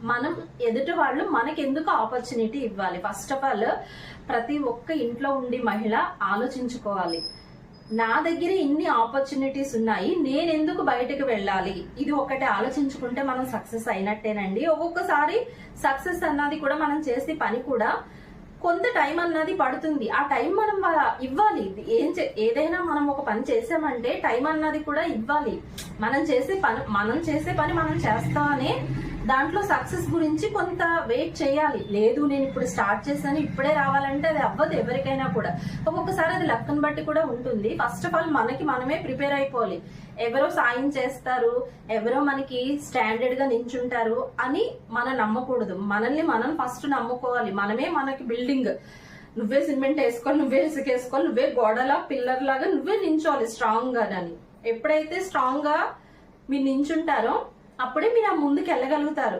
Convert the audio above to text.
మనం ఎదుటి వాళ్ళు మనకెందుకు ఆపర్చునిటీ ఇవ్వాలి? ఫస్ట్ ఆఫ్ ఆల్ ప్రతి ఒక్క ఇంట్లో ఉండి మహిళ ఆలోచించుకోవాలి, నా దగ్గర ఇన్ని ఆపర్చునిటీస్ ఉన్నాయి, నేను ఎందుకు బయటకు వెళ్ళాలి? ఇది ఒకటి ఆలోచించుకుంటే మనం సక్సెస్ అయినట్టేనండి. ఒక్కొక్కసారి సక్సెస్ అన్నది కూడా మనం చేసే పని కూడా కొంత టైం అన్నది పడుతుంది. ఆ టైం మనం ఇవ్వాలి. ఏదైనా మనం ఒక పని చేసామంటే టైం అన్నది కూడా ఇవ్వాలి. మనం చేసే పని మనం చేస్తామనే దాంట్లో సక్సెస్ గురించి కొంత వెయిట్ చేయాలి. లేదు నేను ఇప్పుడు స్టార్ట్ చేశాను ఇప్పుడే రావాలంటే అది అవ్వదు ఎవరికైనా కూడా. ఒక్కొక్కసారి అది లక్ని బట్టి కూడా ఉంటుంది. ఫస్ట్ ఆఫ్ ఆల్ మనకి మనమే ప్రిపేర్ అయిపోవాలి. ఎవరో సాయం చేస్తారు, ఎవరో మనకి స్టాండర్డ్ గా నించుంటారు అని మనం నమ్మకూడదు. మనల్ని మనం ఫస్ట్ నమ్ముకోవాలి. మనమే మనకి బిల్డింగ్. నువ్వే సిమెంట్ వేసుకోవాలి, నువ్వే ఇసుకేసుకోవాలి, నువ్వే గోడలా పిల్లర్ లాగా నువ్వే నించోవాలి స్ట్రాంగ్ గా. అని ఎప్పుడైతే స్ట్రాంగ్ గా మీరు నించుంటారో అప్పుడే మీరు ఆ ముందుకు వెళ్ళగలుగుతారు.